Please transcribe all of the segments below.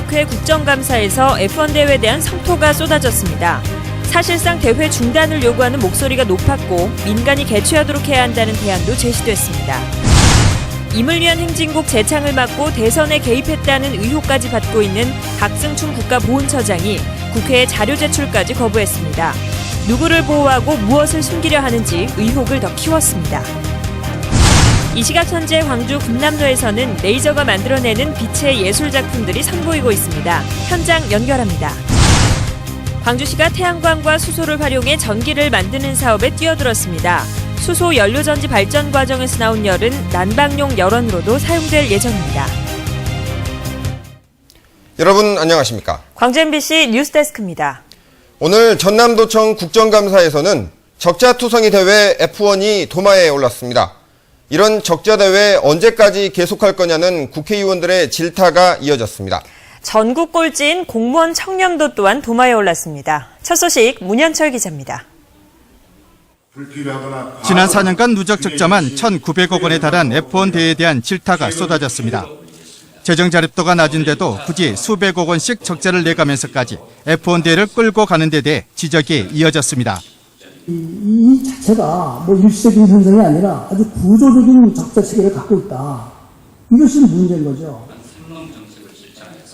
국회 국정감사에서 F1 대회에 대한 성토가 쏟아졌습니다. 사실상 대회 중단을 요구하는 목소리가 높았고 민간이 개최하도록 해야 한다는 대안도 제시됐습니다. 임을 위한 행진곡 재창을 막고 대선에 개입했다는 의혹까지 받고 있는 박승춘 국가보훈처장이 국회에 자료 제출까지 거부했습니다. 누구를 보호하고 무엇을 숨기려 하는지 의혹을 더 키웠습니다. 이 시각 현재 광주 금남로에서는 레이저가 만들어내는 빛의 예술작품들이 선보이고 있습니다. 현장 연결합니다. 광주시가 태양광과 수소를 활용해 전기를 만드는 사업에 뛰어들었습니다. 수소 연료전지 발전 과정에서 나온 열은 난방용 열원으로도 사용될 예정입니다. 여러분 안녕하십니까? 광주 MBC 뉴스데스크입니다. 오늘 전남도청 국정감사에서는 적자투성이 대회 F1이 도마에 올랐습니다. 이런 적자대회 언제까지 계속할 거냐는 국회의원들의 질타가 이어졌습니다. 전국 꼴찌인 공무원 청렴도 또한 도마에 올랐습니다. 첫 소식 문현철 기자입니다. 지난 4년간 누적 적자만 1,900억 원에 달한 F1 대회에 대한 질타가 쏟아졌습니다. 재정 자립도가 낮은데도 굳이 수백억 원씩 적자를 내가면서까지 F1 대회를 끌고 가는 데 대해 지적이 이어졌습니다. 이 자체가 일시적인 현상이 아니라 아주 구조적인 적자 체계를 갖고 있다. 이것이 문제인 거죠.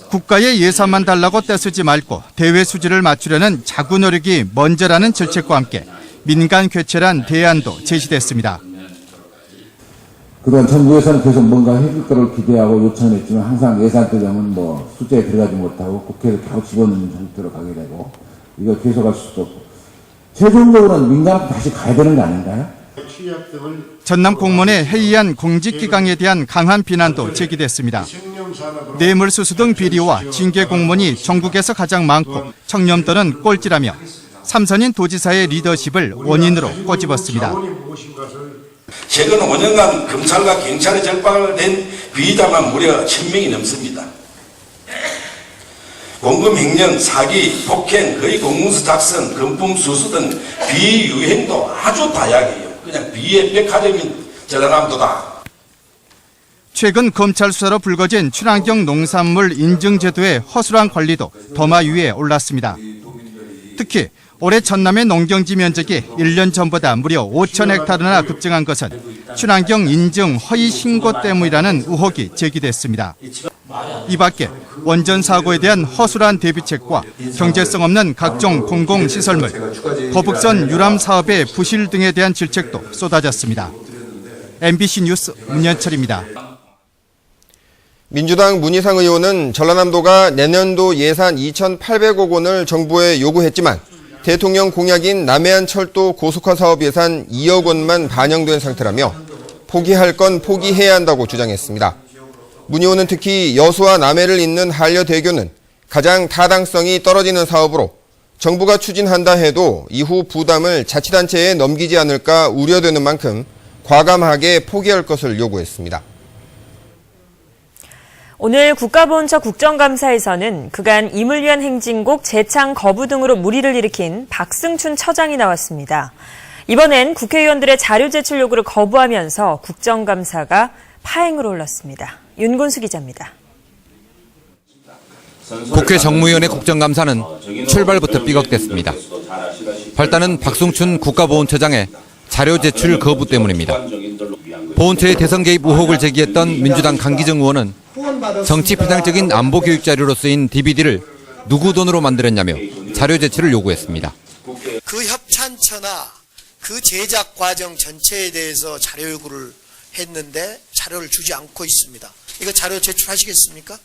국가의 예산만 달라고 떼쓰지 말고 대회 수지를 맞추려는 자구 노력이 먼저라는 질책과 함께 민간 개최란 대안도 제시됐습니다. 그동안 정부에서는 계속 뭔가 해줄 거를 기대하고 요청을 했지만 항상 예산 때 되면 숫자에 들어가지 못하고 국회를 계속 집어넣는 형태로 가게 되고 이거 계속할 수도 없고 최종적으로는 민간한테 다시 가야 되는 거 아닌가요? 전남 공무원의 해이한 공직기강에 대한 강한 비난도 제기됐습니다. 뇌물수수 등 비리와 징계 공무원이 전국에서 가장 많고 청렴도는 꼴찌라며 삼선인 도지사의 리더십을 원인으로 꼬집었습니다. 최근 5년간 검찰과 경찰에 적발된 피의자만 무려 1,000명이 넘습니다. 공금 횡령, 사기, 폭행, 거의 공문서 작성, 금품 수수 등 비유행도 아주 다양해요. 그냥 비의 백화점인 전라남도다. 최근 검찰 수사로 불거진 친환경 농산물 인증제도의 허술한 관리도 도마 위에 올랐습니다. 특히 올해 전남의 농경지 면적이 1년 전보다 무려 5,000헥타르나 급증한 것은 친환경 인증 허위 신고 때문이라는 의혹이 제기됐습니다. 이 밖에 원전 사고에 대한 허술한 대비책과 경제성 없는 각종 공공시설물, 거북선 유람 사업의 부실 등에 대한 질책도 쏟아졌습니다. MBC 뉴스 문현철입니다. 민주당 문희상 의원은 전라남도가 내년도 예산 2,800억 원을 정부에 요구했지만 대통령 공약인 남해안 철도 고속화 사업 예산 2억 원만 반영된 상태라며 포기할 건 포기해야 한다고 주장했습니다. 문 의원은 특히 여수와 남해를 잇는 한려대교는 가장 타당성이 떨어지는 사업으로 정부가 추진한다 해도 이후 부담을 자치단체에 넘기지 않을까 우려되는 만큼 과감하게 포기할 것을 요구했습니다. 오늘 국가보훈처 국정감사에서는 그간 임을 위한 행진곡 재창 거부 등으로 물의를 일으킨 박승춘 처장이 나왔습니다. 이번엔 국회의원들의 자료 제출 요구를 거부하면서 국정감사가 파행으로 올랐습니다. 윤곤수 기자입니다. 국회 정무위원회 국정감사는 출발부터 삐걱댔습니다. 발단은 박승춘 국가보훈처장의 자료 제출 거부 때문입니다. 보훈처의 대선 개입 의혹을 제기했던 민주당 강기정 의원은 정치 편향적인 안보 교육 자료로 쓰인 DVD를 누구 돈으로 만들었냐며 자료 제출을 요구했습니다. 그 협찬처나 그 제작 과정 전체에 대해서 자료 요구를 했는데 자료를 주지 않고 있습니다. 이거 자료 제출하시겠습니까?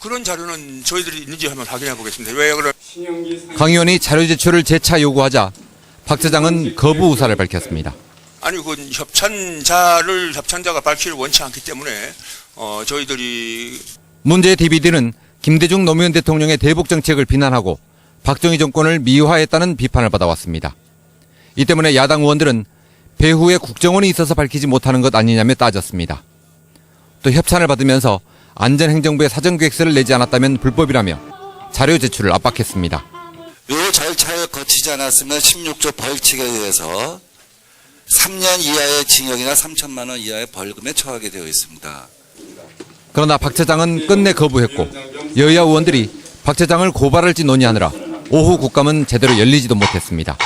그런 자료는 저희들이 있는지 한번 확인해 보겠습니다. 왜 그런? 강 의원이 자료 제출을 재차 요구하자 박 처장은 거부 의사를 밝혔습니다. 아니 그 협찬자가 밝히를 원치 않기 때문에 저희들이 문제의 DVD는 김대중 노무현 대통령의 대북 정책을 비난하고 박정희 정권을 미화했다는 비판을 받아왔습니다. 이 때문에 야당 의원들은 배후에 국정원이 있어서 밝히지 못하는 것 아니냐며 따졌습니다. 또 협찬을 받으면서 안전행정부의 사전계획서를 내지 않았다면 불법이라며 자료 제출을 압박했습니다. 요 절차를 거치지 않았으면 16조 벌칙에 의해서 3년 이하의 징역이나 3천만 원 이하의 벌금에 처하게 되어 있습니다. 그러나 박 처장은 끝내 거부했고 여야 의원들이 박 차장을 고발할지 논의하느라 오후 국감은 제대로 열리지도 못했습니다.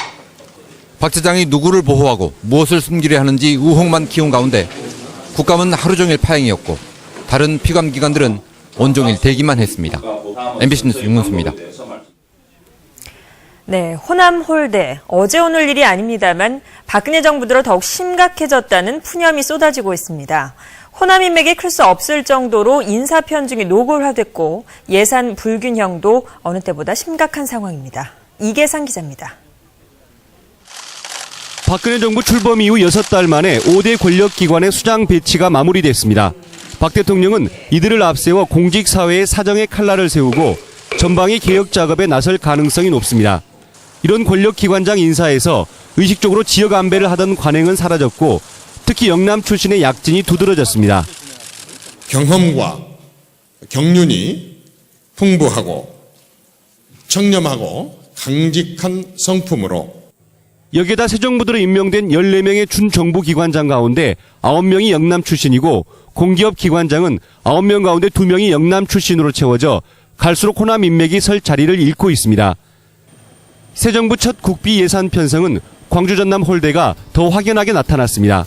박 차장이 누구를 보호하고 무엇을 숨기려 하는지 의혹만 키운 가운데 국감은 하루 종일 파행이었고 다른 피감기관들은 온종일 대기만 했습니다. MBC 뉴스 윤문수입니다. 네, 호남 홀대. 어제 오늘 일이 아닙니다만 박근혜 정부 들어 더욱 심각해졌다는 푸념이 쏟아지고 있습니다. 호남 인맥이 클 수 없을 정도로 인사 편중이 노골화됐고 예산 불균형도 어느 때보다 심각한 상황입니다. 이계상 기자입니다. 박근혜 정부 출범 이후 6달 만에 5대 권력기관의 수장 배치가 마무리됐습니다. 박 대통령은 이들을 앞세워 공직사회의 사정의 칼날을 세우고 전방위 개혁 작업에 나설 가능성이 높습니다. 이런 권력기관장 인사에서 의식적으로 지역 안배를 하던 관행은 사라졌고 특히 영남 출신의 약진이 두드러졌습니다. 경험과 경륜이 풍부하고 청렴하고 강직한 성품으로 여기에다 새 정부들로 임명된 14명의 준정부기관장 가운데 9명이 영남 출신이고 공기업 기관장은 9명 가운데 2명이 영남 출신으로 채워져 갈수록 호남 인맥이 설 자리를 잃고 있습니다. 새 정부 첫 국비 예산 편성은 광주 전남 홀대가 더 확연하게 나타났습니다.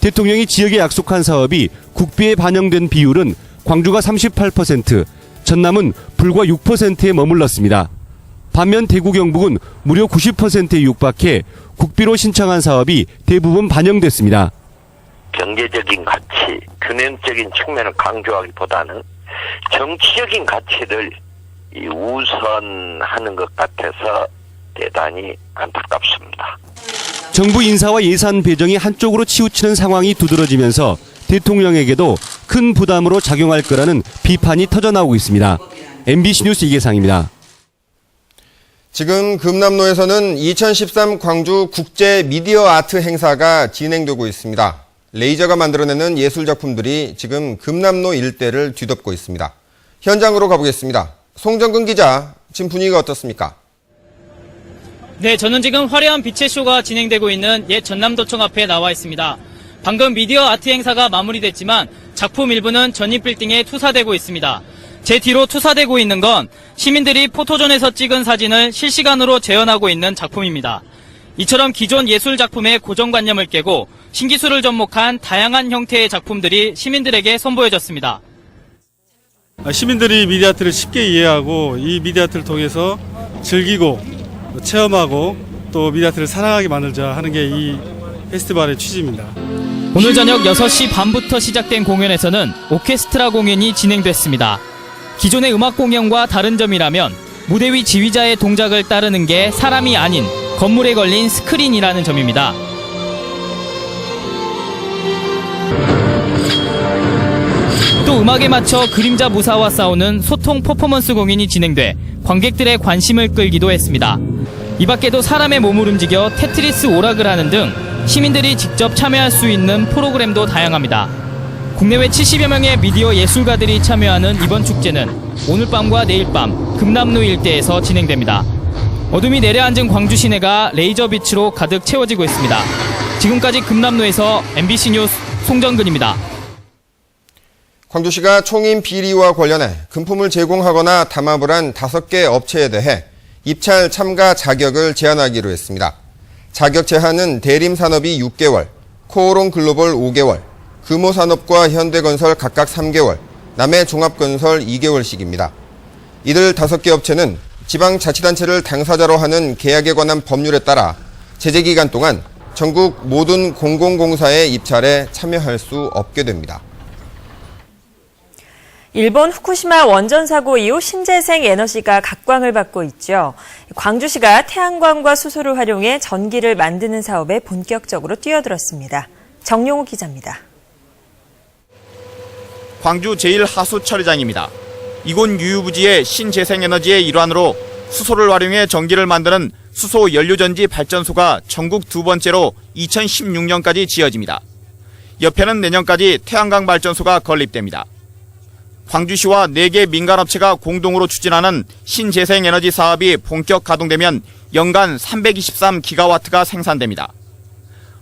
대통령이 지역에 약속한 사업이 국비에 반영된 비율은 광주가 38%, 전남은 불과 6%에 머물렀습니다. 반면 대구 경북은 무려 90%에 육박해 국비로 신청한 사업이 대부분 반영됐습니다. 경제적인 가치, 균형적인 측면을 강조하기보다는 정치적인 가치를 우선하는 것 같아서 대단히 안타깝습니다. 정부 인사와 예산 배정이 한쪽으로 치우치는 상황이 두드러지면서 대통령에게도 큰 부담으로 작용할 거라는 비판이 터져나오고 있습니다. MBC 뉴스 이계상입니다. 지금 금남로에서는 2013 광주 국제 미디어 아트 행사가 진행되고 있습니다. 레이저가 만들어내는 예술작품들이 지금 금남로 일대를 뒤덮고 있습니다. 현장으로 가보겠습니다. 송정근 기자, 지금 분위기가 어떻습니까? 네, 저는 지금 화려한 빛의 쇼가 진행되고 있는 옛 전남도청 앞에 나와 있습니다. 방금 미디어 아트 행사가 마무리됐지만 작품 일부는 전입 빌딩에 투사되고 있습니다. 제 뒤로 투사되고 있는 건 시민들이 포토존에서 찍은 사진을 실시간으로 재현하고 있는 작품입니다. 이처럼 기존 예술 작품의 고정관념을 깨고 신기술을 접목한 다양한 형태의 작품들이 시민들에게 선보여졌습니다. 시민들이 미디어 아트를 쉽게 이해하고 이 미디어 아트를 통해서 즐기고 체험하고 또 미디어 아트를 사랑하게 만들자 하는 게 이 페스티벌의 취지입니다. 오늘 저녁 6시 반부터 시작된 공연에서는 오케스트라 공연이 진행됐습니다. 기존의 음악 공연과 다른 점이라면 무대 위 지휘자의 동작을 따르는 게 사람이 아닌 건물에 걸린 스크린이라는 점입니다. 또 음악에 맞춰 그림자 무사와 싸우는 소통 퍼포먼스 공연이 진행돼 관객들의 관심을 끌기도 했습니다. 이 밖에도 사람의 몸을 움직여 테트리스 오락을 하는 등 시민들이 직접 참여할 수 있는 프로그램도 다양합니다. 국내외 70여 명의 미디어 예술가들이 참여하는 이번 축제는 오늘 밤과 내일 밤 금남로 일대에서 진행됩니다. 어둠이 내려앉은 광주 시내가 레이저 빛으로 가득 채워지고 있습니다. 지금까지 금남로에서 MBC 뉴스 송정근입니다. 광주시가 총임 비리와 관련해 금품을 제공하거나 담합을 한 5개 업체에 대해 입찰 참가 자격을 제한하기로 했습니다. 자격 제한은 대림산업이 6개월, 코오롱 글로벌 5개월, 금호산업과 현대건설 각각 3개월, 남해종합건설 2개월씩입니다. 이들 5개 업체는 지방자치단체를 당사자로 하는 계약에 관한 법률에 따라 제재기간 동안 전국 모든 공공공사의 입찰에 참여할 수 없게 됩니다. 일본 후쿠시마 원전 사고 이후 신재생 에너지가 각광을 받고 있죠. 광주시가 태양광과 수소를 활용해 전기를 만드는 사업에 본격적으로 뛰어들었습니다. 정용호 기자입니다. 광주 제1하수처리장입니다. 이곳 유유부지의 신재생에너지의 일환으로 수소를 활용해 전기를 만드는 수소 연료전지 발전소가 전국 2번째로 2016년까지 지어집니다. 옆에는 내년까지 태양광 발전소가 건립됩니다. 광주시와 4개 민간업체가 공동으로 추진하는 신재생에너지 사업이 본격 가동되면 연간 323기가와트가 생산됩니다.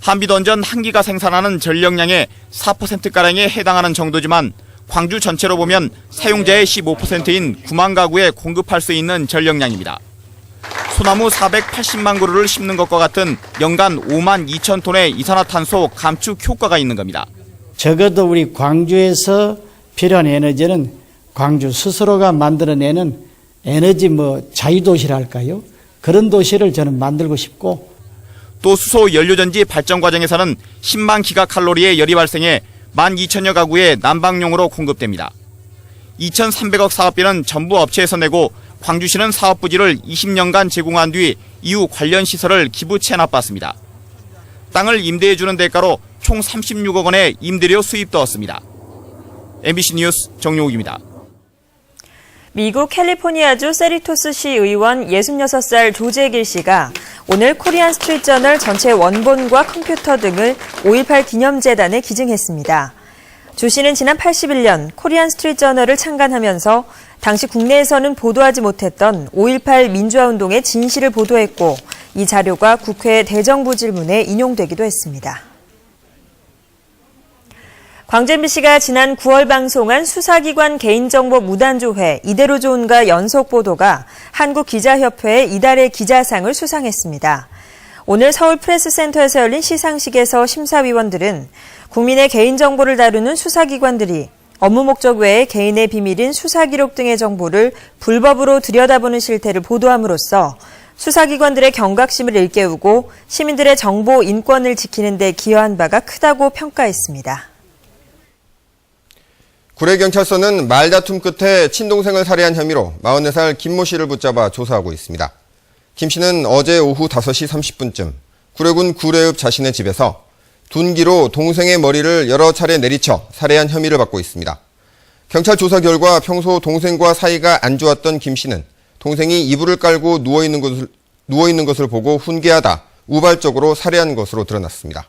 한빛원전 1기가 생산하는 전력량의 4%가량에 해당하는 정도지만 광주 전체로 보면 사용자의 15%인 9만 가구에 공급할 수 있는 전력량입니다. 소나무 480만 그루를 심는 것과 같은 연간 5만 2천 톤의 이산화탄소 감축 효과가 있는 겁니다. 적어도 우리 광주에서 필요한 에너지는 광주 스스로가 만들어내는 에너지 자유도시랄까요? 그런 도시를 저는 만들고 싶고, 또 수소 연료전지 발전 과정에서는 10만 기가칼로리의 열이 발생해 12,000여 가구에 난방용으로 공급됩니다. 2,300억 사업비는 전부 업체에서 내고 광주시는 사업 부지를 20년간 제공한 뒤 이후 관련 시설을 기부 체납받습니다. 땅을 임대해주는 대가로 총 36억 원의 임대료 수입도 얻습니다. MBC 뉴스 정용욱입니다. 미국 캘리포니아주 세리토스시 의원 66살 조재길 씨가 오늘 코리안 스트리트 저널 전체 원본과 컴퓨터 등을 5.18 기념재단에 기증했습니다. 조 씨는 지난 81년 코리안 스트리트 저널을 창간하면서 당시 국내에서는 보도하지 못했던 5.18 민주화운동의 진실을 보도했고, 이 자료가 국회 대정부 질문에 인용되기도 했습니다. 광주 MBC가 지난 9월 방송한 수사기관 개인정보 무단조회 이대로 좋은가 연속 보도가 한국기자협회의 이달의 기자상을 수상했습니다. 오늘 서울 프레스센터에서 열린 시상식에서 심사위원들은 국민의 개인정보를 다루는 수사기관들이 업무 목적 외에 개인의 비밀인 수사기록 등의 정보를 불법으로 들여다보는 실태를 보도함으로써 수사기관들의 경각심을 일깨우고 시민들의 정보 인권을 지키는 데 기여한 바가 크다고 평가했습니다. 구례경찰서는 말다툼 끝에 친동생을 살해한 혐의로 44살 김모 씨를 붙잡아 조사하고 있습니다. 김 씨는 어제 오후 5시 30분쯤 구례군 구례읍 자신의 집에서 둔기로 동생의 머리를 여러 차례 내리쳐 살해한 혐의를 받고 있습니다. 경찰 조사 결과 평소 동생과 사이가 안 좋았던 김 씨는 동생이 이불을 깔고 누워있는 것을 보고 훈계하다 우발적으로 살해한 것으로 드러났습니다.